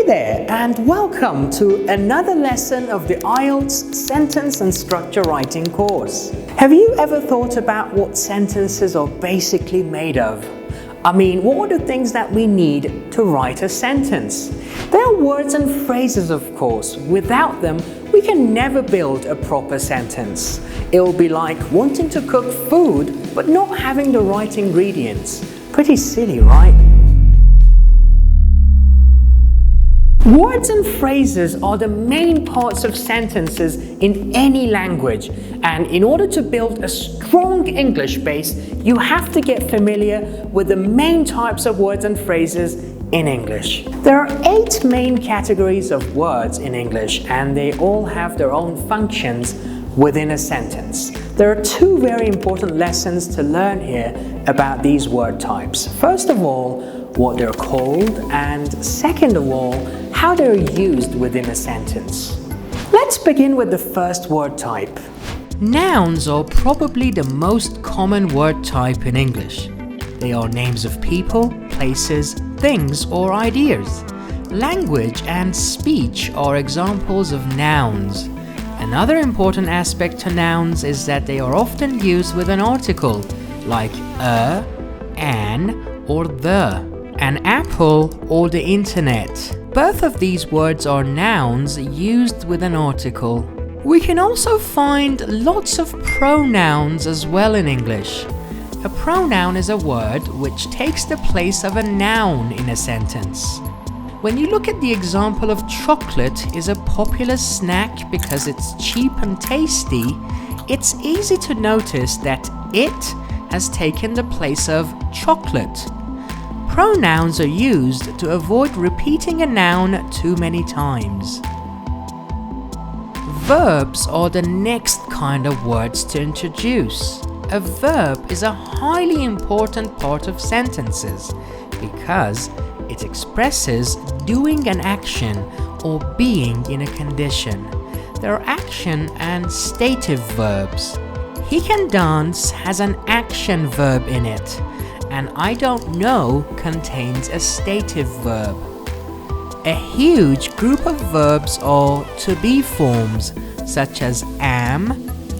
there, and welcome to another lesson of the IELTS Sentence and Structure Writing course. Have you ever thought about what sentences are basically made of? I mean, what are the things that we need to write a sentence? There are words and phrases, of course. Without them, we can never build a proper sentence. It will be like wanting to cook food but not having the right ingredients. Pretty silly, right? Words and phrases are the main parts of sentences in any language, and in order to build a strong English base, you have to get familiar with the main types of words and phrases in English. There are 8 main categories of words in English, and they all have their own functions within a sentence. There are 2 very important lessons to learn here about these word types. First of all, what they're called, and second of all, how they're used within a sentence. Let's begin with the first word type. Nouns are probably the most common word type in English. They are names of people, places, things, or ideas. Language and speech are examples of nouns. Another important aspect to nouns is that they are often used with an article, like a, an, or the. An apple or the internet. Both of these words are nouns used with an article. We can also find lots of pronouns as well in English. A pronoun is a word which takes the place of a noun in a sentence. When you look at the example of chocolate is a popular snack because it's cheap and tasty, it's easy to notice that it has taken the place of chocolate. Pronouns are used to avoid repeating a noun too many times. Verbs are the next kind of words to introduce. A verb is a highly important part of sentences because it expresses doing an action or being in a condition. There are action and stative verbs. He can dance has an action verb in it, and I don't know contains a stative verb. A huge group of verbs are to-be forms such as am,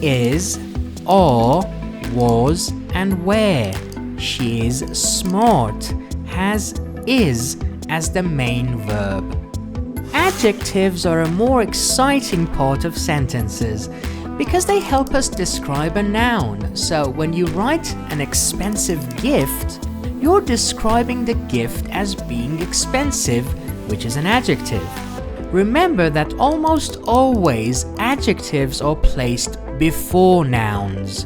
is, are, was, and were. She is smart has is as the main verb. Adjectives are a more exciting part of sentences because they help us describe a noun. So when you write an expensive gift, you're describing the gift as being expensive, which is an adjective. Remember that almost always adjectives are placed before nouns.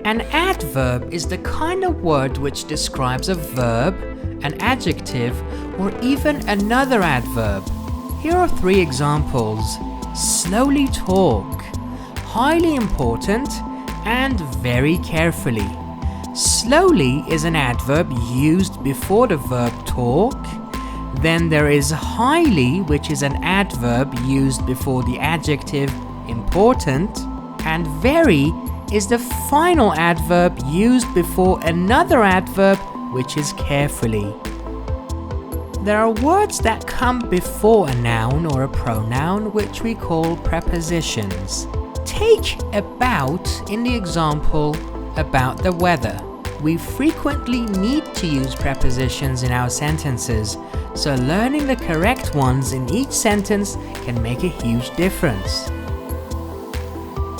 An adverb is the kind of word which describes a verb, an adjective, or even another adverb. Here are 3 examples. Slowly talk, highly important, and very carefully. Slowly is an adverb used before the verb talk. Then there is highly, which is an adverb used before the adjective important. And very is the final adverb used before another adverb, which is carefully. There are words that come before a noun or a pronoun which we call prepositions. Take about in the example about the weather. We frequently need to use prepositions in our sentences, so learning the correct ones in each sentence can make a huge difference.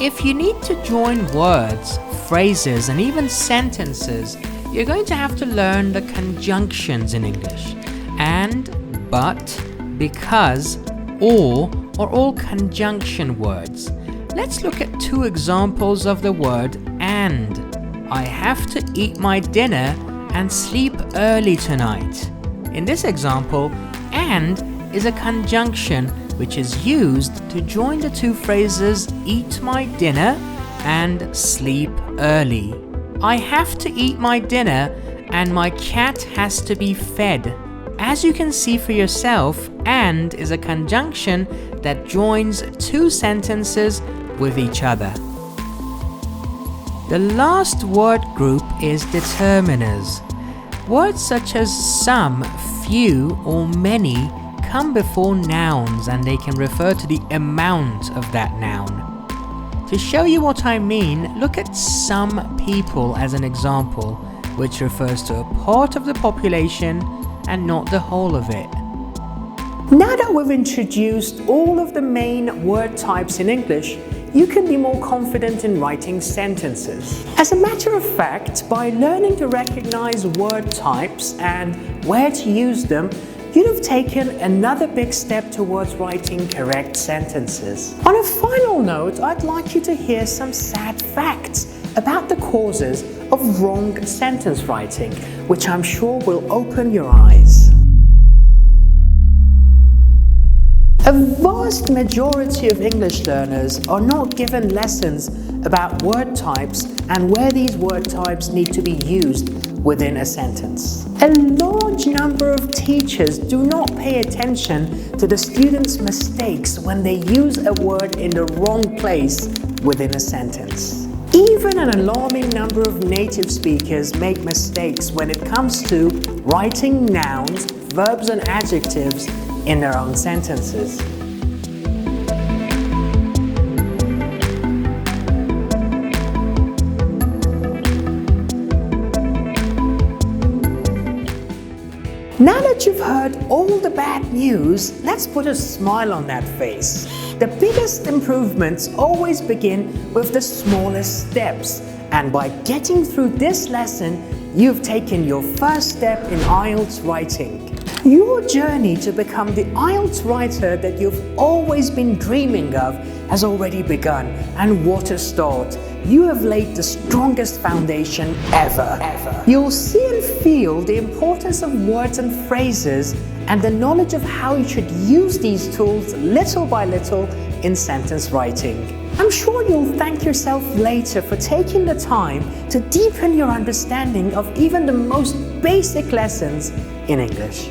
If you need to join words, phrases, and even sentences, you're going to have to learn the conjunctions in English. And, but, because, or are all conjunction words. Let's look at 2 examples of the word and. I have to eat my dinner and sleep early tonight. In this example, and is a conjunction which is used to join the 2 phrases eat my dinner and sleep early. I have to eat my dinner and my cat has to be fed. As you can see for yourself, and is a conjunction that joins 2 sentences with each other. The last word group is determiners. Words such as some, few, or many come before nouns and they can refer to the amount of that noun. To show you what I mean, look at some people as an example, which refers to a part of the population and not the whole of it. Now that we've introduced all of the main word types in English, you can be more confident in writing sentences. As a matter of fact, by learning to recognize word types and where to use them, you'd have taken another big step towards writing correct sentences. On a final note, I'd like you to hear some sad facts about the causes of wrong sentence writing, which I'm sure will open your eyes. A vast majority of English learners are not given lessons about word types and where these word types need to be used within a sentence. A large number of teachers do not pay attention to the students' mistakes when they use a word in the wrong place within a sentence. Even an alarming number of native speakers make mistakes when it comes to writing nouns, verbs and adjectives in their own sentences. Now that you've heard all the bad news, let's put a smile on that face. The biggest improvements always begin with the smallest steps, and by getting through this lesson, you've taken your first step in IELTS writing. Your journey to become the IELTS writer that you've always been dreaming of has already begun, and what a start! You have laid the strongest foundation ever. You'll see and feel the importance of words and phrases and the knowledge of how you should use these tools little by little in sentence writing. I'm sure you'll thank yourself later for taking the time to deepen your understanding of even the most basic lessons in English.